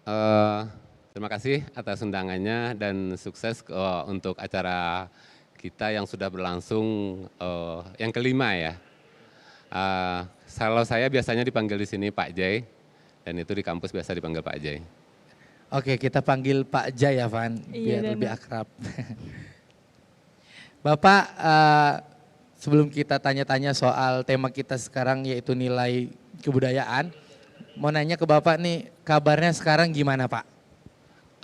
Eh, Terima kasih atas undangannya dan sukses untuk acara kita yang sudah berlangsung yang kelima ya. Kalau saya biasanya dipanggil di sini Pak Jai dan itu di kampus biasa dipanggil Pak Jai. Oke, kita panggil Pak Jai ya, Van, Iya, biar Dano. lebih akrab. Bapak, sebelum kita tanya-tanya soal tema kita sekarang yaitu nilai kebudayaan, mau nanya ke Bapak nih, kabarnya sekarang gimana Pak?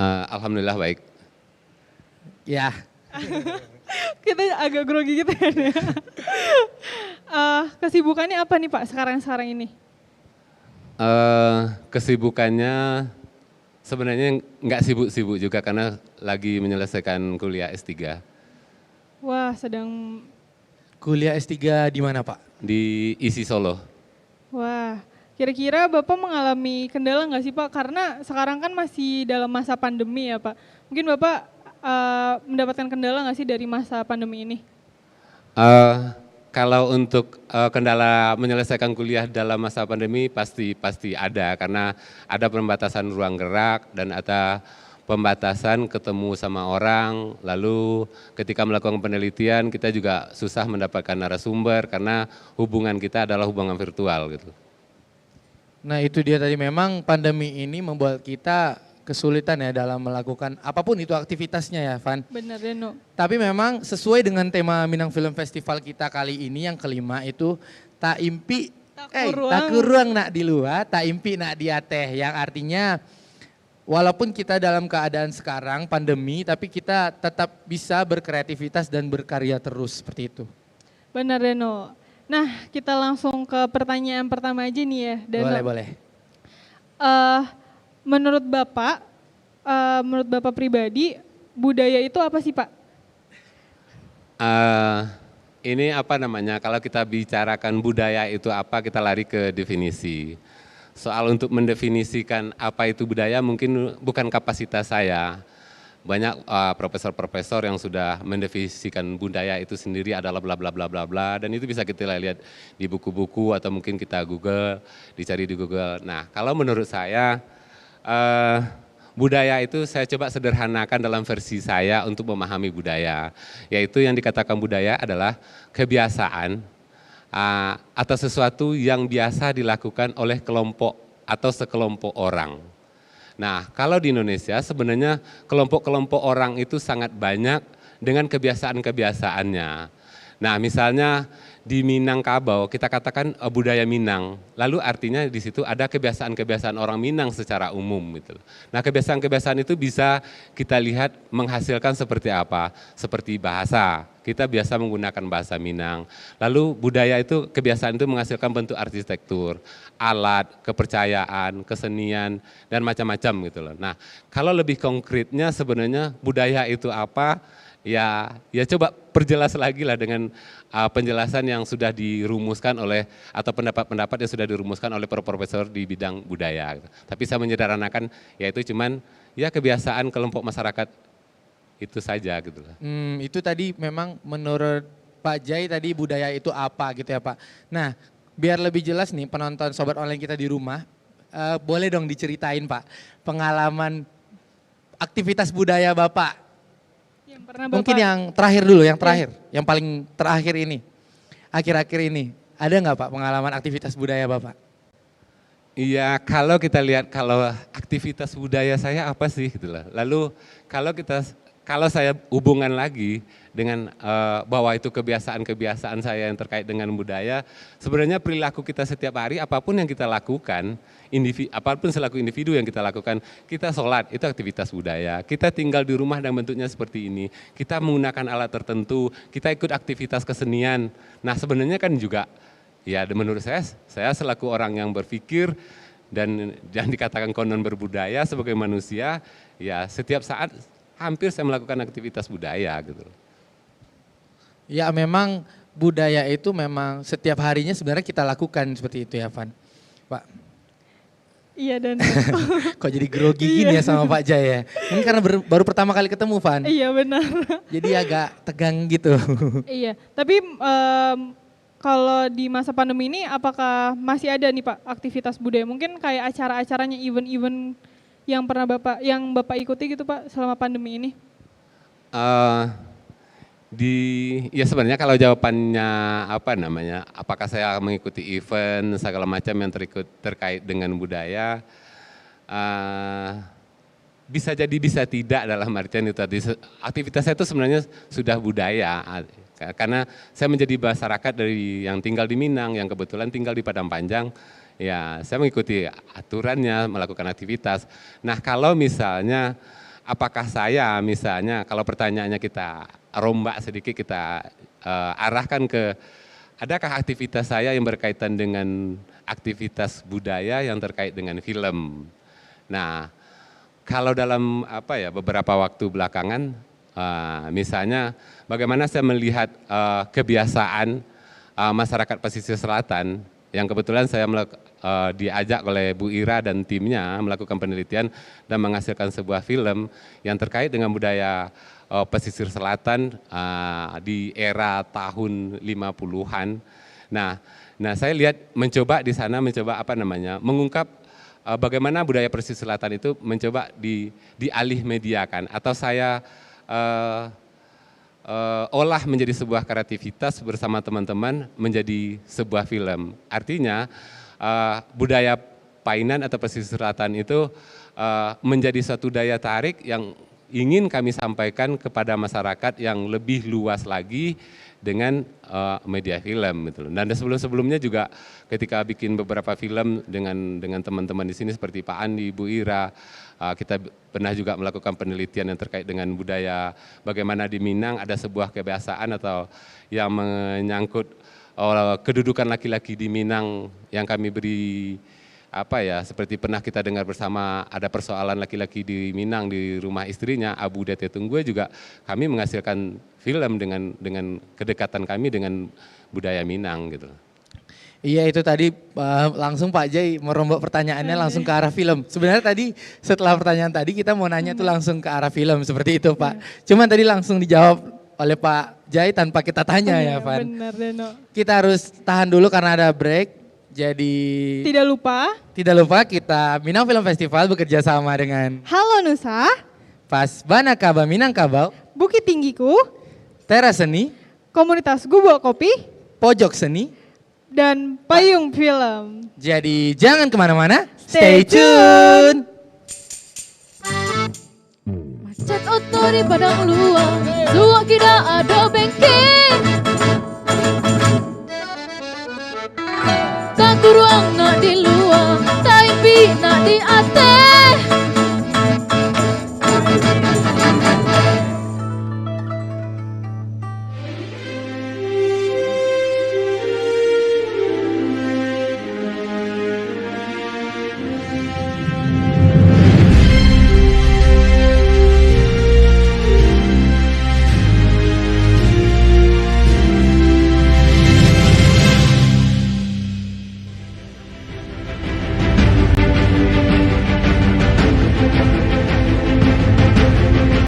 Alhamdulillah baik. Ya, Kita agak grogi gitu ya. Kesibukannya apa nih Pak sekarang ini? Kesibukannya sebenarnya nggak sibuk-sibuk juga karena lagi menyelesaikan kuliah S3 Wah, sedang, kuliah S3 di mana Pak? di ISI Solo. wah. Kira-kira Bapak mengalami kendala nggak sih Pak? Karena sekarang kan masih dalam masa pandemi ya Pak. Mungkin Bapak mendapatkan kendala nggak sih dari masa pandemi ini? Kalau untuk kendala menyelesaikan kuliah dalam masa pandemi pasti ada karena ada pembatasan ruang gerak dan ada pembatasan ketemu sama orang. Lalu ketika melakukan penelitian kita juga susah mendapatkan narasumber karena hubungan kita adalah hubungan virtual gitu. Nah itu dia tadi, memang pandemi ini membuat kita kesulitan ya dalam melakukan apapun itu aktivitasnya ya Van. Benar Deno. Tapi memang sesuai dengan tema Minang Film Festival kita kali ini yang kelima itu tak impi, tak kuruang nak di luar, tak impi nak di ateh. Yang artinya walaupun kita dalam keadaan sekarang pandemi tapi kita tetap bisa berkreativitas dan berkarya terus seperti itu. Benar Deno. Nah kita langsung ke pertanyaan pertama aja nih ya Deno. Boleh. Menurut Bapak pribadi, budaya itu apa sih Pak? Ini apa namanya, kalau kita bicarakan budaya itu apa, kita lari ke definisi. Soal untuk mendefinisikan apa itu budaya mungkin bukan kapasitas saya. Banyak profesor-profesor yang sudah mendefinisikan budaya itu sendiri adalah bla bla bla bla bla, dan itu bisa kita lihat di buku-buku atau mungkin kita Google, dicari di Google. Nah, kalau menurut saya budaya itu saya coba sederhanakan dalam versi saya untuk memahami budaya, yaitu yang dikatakan budaya adalah kebiasaan atau sesuatu yang biasa dilakukan oleh kelompok atau sekelompok orang. Nah, kalau di Indonesia sebenarnya kelompok-kelompok orang itu sangat banyak dengan kebiasaan-kebiasaannya. Nah, misalnya di Minangkabau kita katakan budaya Minang, lalu artinya di situ ada kebiasaan-kebiasaan orang Minang secara umum gitu. Nah, kebiasaan-kebiasaan itu bisa kita lihat menghasilkan seperti apa? Seperti bahasa. Kita biasa menggunakan bahasa Minang. Lalu budaya itu, kebiasaan itu menghasilkan bentuk arsitektur, alat, kepercayaan, kesenian, dan macam-macam gitu loh. Nah, kalau lebih konkretnya sebenarnya budaya itu apa? Ya coba perjelas lagi lah dengan penjelasan yang sudah dirumuskan oleh, atau pendapat-pendapat yang sudah dirumuskan oleh para profesor di bidang budaya. Gitu. Tapi saya menyederhanakan, yaitu cuman ya kebiasaan kelompok masyarakat itu saja gitu lah. Itu tadi memang menurut Pak Jai tadi budaya itu apa gitu ya Pak. Nah biar lebih jelas nih penonton sobat online kita di rumah, boleh dong diceritain Pak pengalaman aktivitas budaya Bapak. Yang pernah Mungkin Bapak, yang terakhir dulu, yang terakhir, yang paling terakhir ini, akhir-akhir ini. Ada nggak Pak pengalaman aktivitas budaya Bapak? Iya, kalau kita lihat kalau aktivitas budaya saya apa sih gitu lah. Lalu kalau saya hubungan lagi dengan bahwa itu kebiasaan-kebiasaan saya yang terkait dengan budaya, sebenarnya perilaku kita setiap hari apapun yang kita lakukan, apapun selaku individu yang kita lakukan, kita sholat itu aktivitas budaya, kita tinggal di rumah dan bentuknya seperti ini, kita menggunakan alat tertentu, kita ikut aktivitas kesenian. Nah sebenarnya kan juga ya menurut saya selaku orang yang berpikir dan dikatakan konon berbudaya sebagai manusia, ya setiap saat hampir saya melakukan aktivitas budaya gitu. Ya memang budaya itu memang setiap harinya sebenarnya kita lakukan seperti itu ya Van. Pak. iya dan Kok jadi grogi gini ya sama Pak Jai ya? Mungkin karena baru pertama kali ketemu Van. iya benar. Jadi agak tegang gitu. Iya, tapi kalau di masa pandemi ini apakah masih ada nih Pak aktivitas budaya? Mungkin kayak acara-acaranya, event-event yang Bapak ikuti gitu Pak selama pandemi ini? Ya sebenarnya kalau jawabannya apakah saya mengikuti event segala macam yang terkait dengan budaya, bisa jadi bisa tidak dalam artian itu tadi. Aktivitas saya itu sebenarnya sudah budaya, karena saya menjadi masyarakat dari yang tinggal di Minang, yang kebetulan tinggal di Padang Panjang, ya saya mengikuti aturannya, melakukan aktivitas. Nah kalau misalnya, apakah saya misalnya, kalau pertanyaannya kita rombak sedikit, kita arahkan ke, adakah aktivitas saya yang berkaitan dengan aktivitas budaya yang terkait dengan film. Nah, kalau dalam beberapa waktu belakangan, misalnya bagaimana saya melihat kebiasaan masyarakat pesisir selatan, yang kebetulan saya diajak oleh Bu Ira dan timnya melakukan penelitian dan menghasilkan sebuah film yang terkait dengan budaya pesisir selatan di era tahun 50-an. Nah saya lihat mencoba di sana mengungkap bagaimana budaya pesisir selatan itu mencoba dialih mediakan, atau saya olah menjadi sebuah kreativitas bersama teman-teman menjadi sebuah film. Artinya budaya Painan atau pesisir selatan itu menjadi suatu daya tarik yang ingin kami sampaikan kepada masyarakat yang lebih luas lagi dengan media film gitu. Dan sebelum-sebelumnya juga ketika bikin beberapa film dengan teman-teman di sini seperti Pak Andi, Bu Ira, kita pernah juga melakukan penelitian yang terkait dengan budaya bagaimana di Minang ada sebuah kebiasaan atau yang menyangkut kedudukan laki-laki di Minang yang kami beri seperti pernah kita dengar bersama, ada persoalan laki-laki di Minang di rumah istrinya Abu Dete Tunggue, juga kami menghasilkan film dengan kedekatan kami dengan budaya Minang gitu. Iya itu tadi langsung Pak Jai merombak pertanyaannya langsung ke arah film. Sebenarnya tadi setelah pertanyaan tadi kita mau nanya tuh langsung ke arah film seperti itu Pak. Cuman tadi langsung dijawab oleh Pak Jai tanpa kita tanya ya Van. Benar Deno. Kita harus tahan dulu karena ada break. Jadi tidak lupa kita Minang Film Festival bekerja sama dengan Halo Nusa, Pasbanakaba Minangkabau, Bukit Tinggiku, Teras Seni, Komunitas Gubuk Kopi, Pojok Seni, dan Payung Film. Jadi jangan kemana-mana, Stay tune. Macet otor di padang luang, suak kira ada bengkel. Tak kuruang nak di luar, tak impi nak di atas.